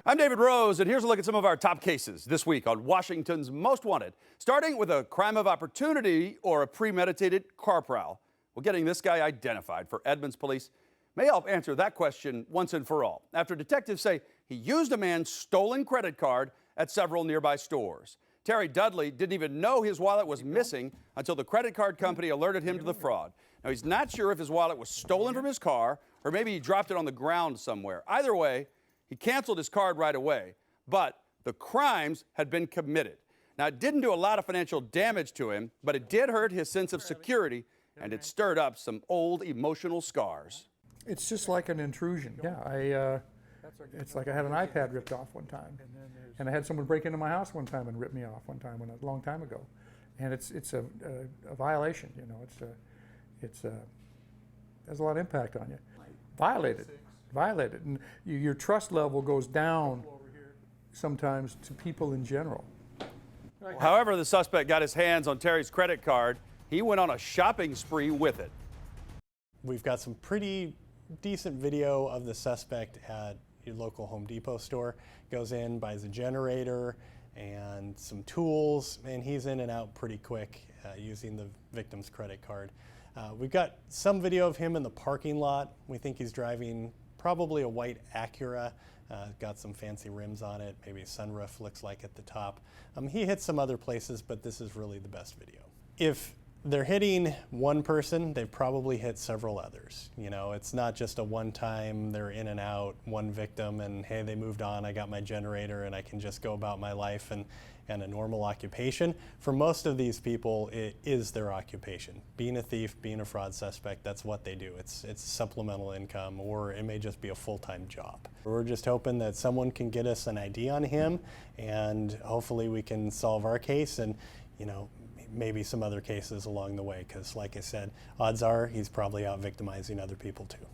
I'm David Rose, and here's a look at some of our top cases this week on Washington's Most Wanted, starting with a crime of opportunity or a premeditated car prowl. Well, getting this guy identified for Edmonds police may help answer that question once and for all, after detectives say he used a man's stolen credit card at several nearby stores. Terry Dudley didn't even know his wallet was missing until the credit card company alerted him to the fraud. Now, he's not sure if his wallet was stolen from his car or maybe he dropped it on the ground somewhere. Either way, he canceled his card right away, but the crimes had been committed. Now, it didn't do a lot of financial damage to him, but it did hurt his sense of security, and it stirred up some old emotional scars. It's just like an intrusion. Yeah, it's like I had an iPad ripped off one time, and I had someone break into my house one time and rip me off one time a long time ago, and it's a violation. You know, it's has a lot of impact on you. Violated, and your trust level goes down sometimes to people in general. However, the suspect got his hands on Terry's credit card. He went on a shopping spree with it. We've got some pretty decent video of the suspect at your local Home Depot store. Goes in, buys a generator and some tools, and he's in and out pretty quick using the victim's credit card. We've got some video of him in the parking lot. We think he's driving probably a white Acura. Got some fancy rims on it, maybe a sunroof looks like at the top. He hit some other places, but this is really the best video. If they're hitting one person, they've probably hit several others. You know, it's not just a one-time, they're in and out, one victim, and hey, they moved on, I got my generator, and I can just go about my life and a normal occupation. For most of these people, it is their occupation. Being a thief, being a fraud suspect, that's what they do. It's supplemental income, or it may just be a full-time job. We're just hoping that someone can get us an ID on him, and hopefully we can solve our case and, you know, maybe some other cases along the way, because like I said, odds are he's probably out victimizing other people too.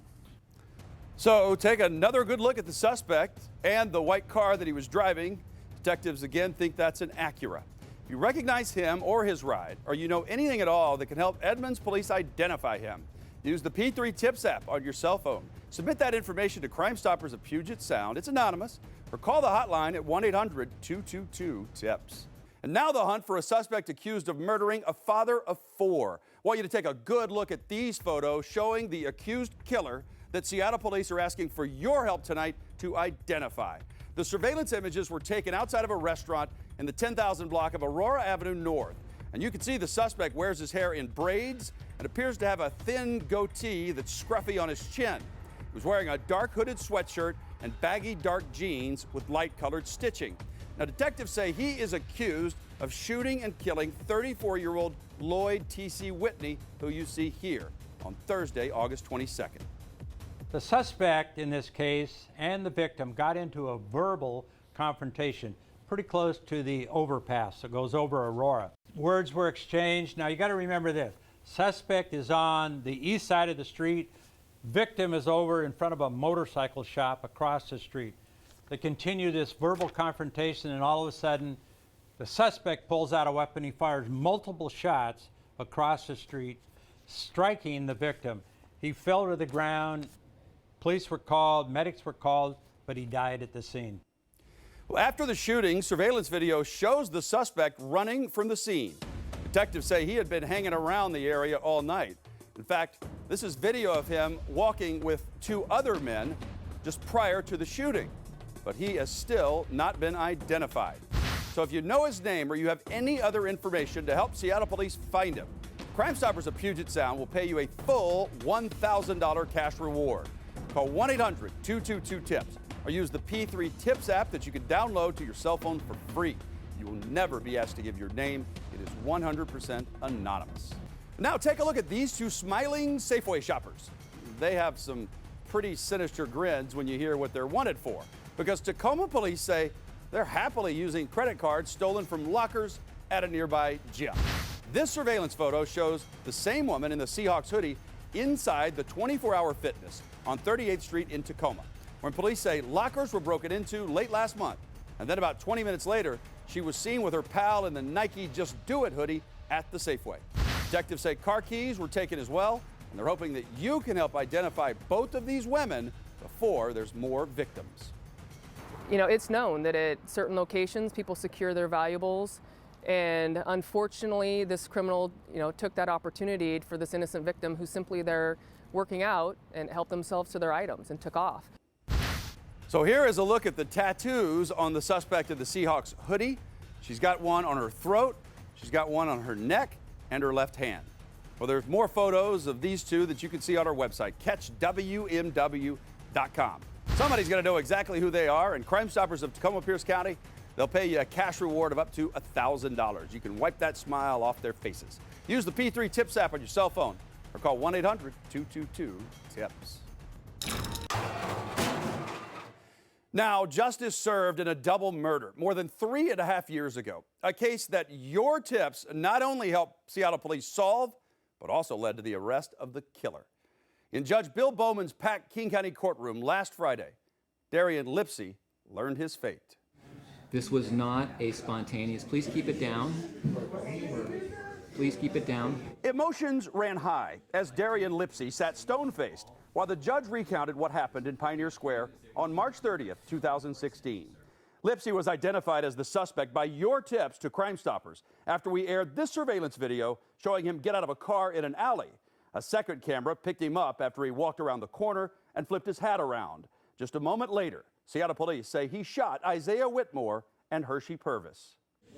So take another good look at the suspect and the white car that he was driving. Detectives again think that's an Acura. If you recognize him or his ride, or you know anything at all that can help Edmonds police identify him, use the P3 Tips app on your cell phone. Submit that information to Crime Stoppers of Puget Sound. It's anonymous. Or call the hotline at 1-800-222-TIPS. And now the hunt for a suspect accused of murdering a father of 4. I want you to take a good look at these photos showing the accused killer that Seattle police are asking for your help tonight to identify. The surveillance images were taken outside of a restaurant in the 10,000 block of Aurora Avenue North. And you can see the suspect wears his hair in braids and appears to have a thin goatee that's scruffy on his chin. He was wearing a dark hooded sweatshirt and baggy dark jeans with light colored stitching. Now, detectives say he is accused of shooting and killing 34-year-old Lloyd T.C. Whitney, who you see here on Thursday, August 22nd. The suspect in this case and the victim got into a verbal confrontation pretty close to the overpass that goes over Aurora. Words were exchanged. Now, you got to remember this. Suspect is on the east side of the street. Victim is over in front of a motorcycle shop across the street. They continue this verbal confrontation, and all of a sudden, the suspect pulls out a weapon. He fires multiple shots across the street, striking the victim. He fell to the ground. Police were called, medics were called, but he died at the scene. Well, after the shooting, surveillance video shows the suspect running from the scene. Detectives say he had been hanging around the area all night. In fact, this is video of him walking with 2 other men just prior to the shooting. But he has still not been identified. So if you know his name or you have any other information to help Seattle police find him, Crime Stoppers of Puget Sound will pay you a full $1,000 cash reward. Call 1-800-222-TIPS or use the P3 Tips app that you can download to your cell phone for free. You will never be asked to give your name. It is 100% anonymous. Now take a look at these 2 smiling Safeway shoppers. They have some pretty sinister grins when you hear what they're wanted for, because Tacoma police say they're happily using credit cards stolen from lockers at a nearby gym. This surveillance photo shows the same woman in the Seahawks hoodie inside the 24-hour fitness on 38th Street in Tacoma, when police say lockers were broken into late last month. And then about 20 minutes later, she was seen with her pal in the Nike Just Do It hoodie at the Safeway. Detectives say car keys were taken as well, and they're hoping that you can help identify both of these women before there's more victims. You know, it's known that at certain locations people secure their valuables, and unfortunately this criminal, you know, took that opportunity for this innocent victim who's simply there working out and helped themselves to their items and took off. So here is a look at the tattoos on the suspect of the Seahawks hoodie. She's got one on her throat, she's got one on her neck and her left hand. Well, there's more photos of these two that you can see on our website, catchwmw.com. Somebody's going to know exactly who they are, and Crime Stoppers of Tacoma Pierce County, they'll pay you a cash reward of up to $1,000. You can wipe that smile off their faces. Use the P3 Tips app on your cell phone or call 1-800-222-TIPS. Now, justice served in a double murder more than 3.5 years ago, a case that your tips not only helped Seattle police solve, but also led to the arrest of the killer. In Judge Bill Bowman's packed King County courtroom last Friday, Darian Lipsey learned his fate. This was not a spontaneous, please keep it down. Please keep it down. Emotions ran high as Darian Lipsey sat stone-faced while the judge recounted what happened in Pioneer Square on March 30th, 2016. Lipsey was identified as the suspect by your tips to Crime Stoppers after we aired this surveillance video showing him get out of a car in an alley. A second camera picked him up after he walked around the corner and flipped his hat around. Just a moment later, Seattle police say he shot Isaiah Whitmore and Hershey Purvis.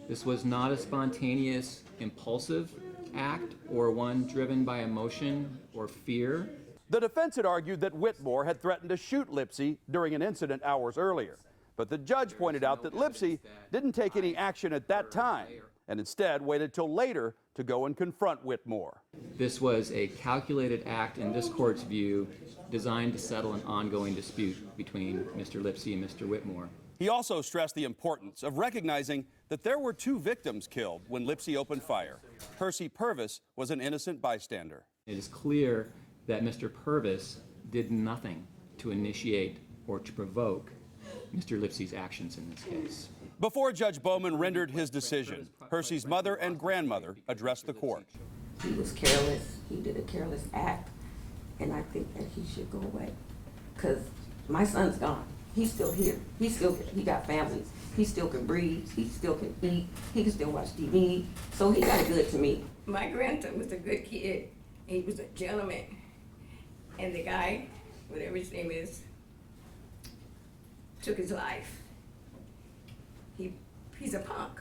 This was not a spontaneous, impulsive act or one driven by emotion or fear. The defense had argued that Whitmore had threatened to shoot Lipsey during an incident hours earlier. But the judge pointed out that Lipsey didn't take any action at that time and instead waited till later to go and confront Whitmore. This was a calculated act in this court's view designed to settle an ongoing dispute between Mr. Lipsey and Mr. Whitmore. He also stressed the importance of recognizing that there were 2 victims killed when Lipsey opened fire. Hershey Purvis was an innocent bystander. It is clear that Mr. Purvis did nothing to initiate or to provoke Mr. Lipsey's actions in this case. Before Judge Bowman rendered his decision, Hershey's mother and grandmother addressed the court. He was careless. He did a careless act, and I think that he should go away. Because my son's gone. He's still here. He got families. He still can breathe. He still can eat. He can still watch TV. So he got good to me. My grandson was a good kid. He was a gentleman. And the guy, whatever his name is, took his life. He's a punk.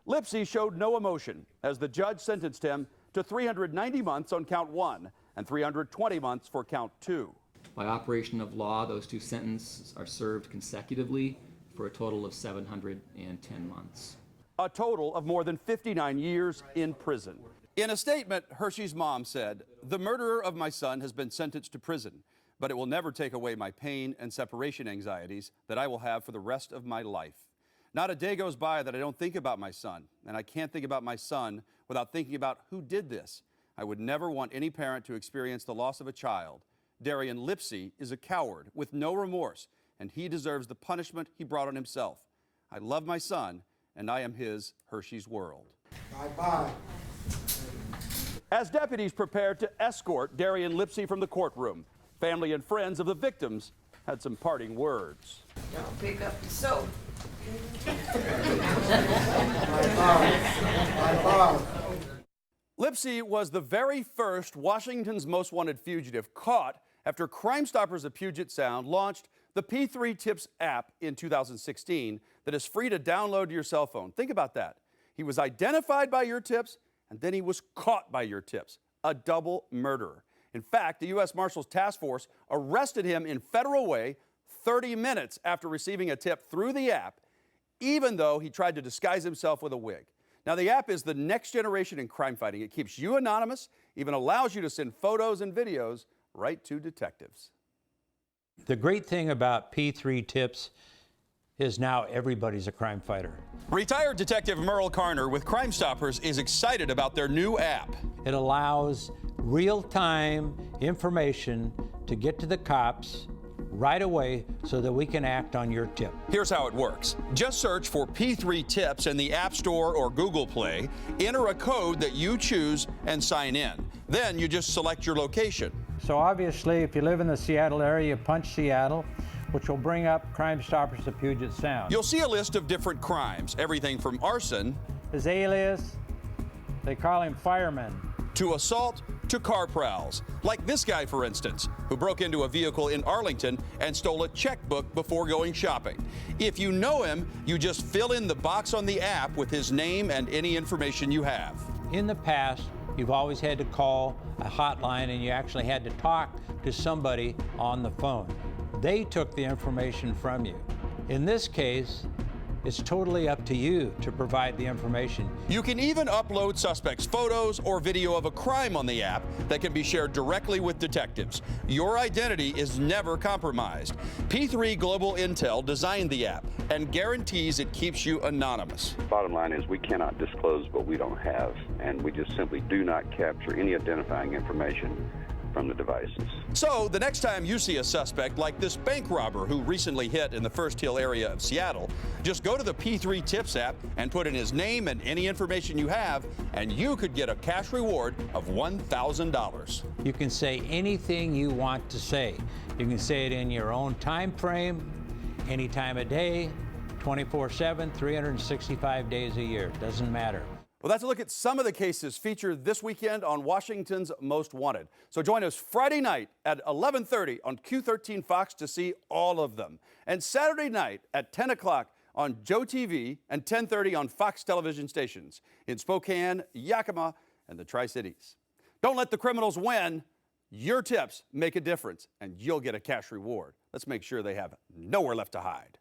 Lipsey showed no emotion as the judge sentenced him to 390 months on count 1 and 320 months for count 2. By operation of law, those 2 sentences are served consecutively for a total of 710 months. A total of more than 59 years in prison. In a statement, Hershey's mom said, "The murderer of my son has been sentenced to prison, but it will never take away my pain and separation anxieties that I will have for the rest of my life. Not a day goes by that I don't think about my son, and I can't think about my son without thinking about who did this. I would never want any parent to experience the loss of a child. Darian Lipsey is a coward with no remorse, and he deserves the punishment he brought on himself. I love my son, and I am his Hershey's world." Bye-bye. As deputies prepared to escort Darian Lipsey from the courtroom, family and friends of the victims had some parting words. Y'all pick up the soap. Lipsey was the very first Washington's Most Wanted fugitive caught after Crime Stoppers of Puget Sound launched the P3 Tips app in 2016 that is free to download to your cell phone. Think about that. He was identified by your tips, and then he was caught by your tips. A double murderer. In fact, the U.S. Marshals Task Force arrested him in Federal Way 30 minutes after receiving a tip through the app, even though he tried to disguise himself with a wig. Now, the app is the next generation in crime fighting. It keeps you anonymous, even allows you to send photos and videos right to detectives. The great thing about P3 Tips is now everybody's a crime fighter. Retired Detective Merle Carner with Crime Stoppers is excited about their new app. It allows real-time information to get to the cops right away so that we can act on your tip. Here's how it works. Just search for P3 Tips in the App Store or Google Play, enter a code that you choose, and sign in. Then you just select your location. So obviously, if you live in the Seattle area, you punch Seattle. which will bring up Crime Stoppers of Puget Sound. You'll see a list of different crimes, everything from arson, His alias, they call him Fireman. to assault, to car prowls. Like this guy, for instance, who broke into a vehicle in Arlington and stole a checkbook before going shopping. If you know him, you just fill in the box on the app with his name and any information you have. In the past, you've always had to call a hotline and you actually had to talk to somebody on the phone. They took the information from you. In this case, it's totally up to you to provide the information. You can even upload suspects' photos or video of a crime on the app that can be shared directly with detectives. Your identity is never compromised. P3 Global Intel designed the app and guarantees it keeps you anonymous. Bottom line is we cannot disclose what we don't have, and we just simply do not capture any identifying information from the devices. So the next time you see a suspect like this bank robber who recently hit in the First Hill area of Seattle, just go to the P3 Tips app and put in his name and any information you have, and you could get a cash reward of $1,000. You can say anything you want to say. You can say it in your own time frame, any time of day, 24/7, 365 days a year. Doesn't matter. Well, that's a look at some of the cases featured this weekend on Washington's Most Wanted. So join us Friday night at 11:30 on Q13 Fox to see all of them. And Saturday night at 10 o'clock on Joe TV and 10:30 on Fox television stations in Spokane, Yakima, and the Tri-Cities. Don't let the criminals win. Your tips make a difference, and you'll get a cash reward. Let's make sure they have nowhere left to hide.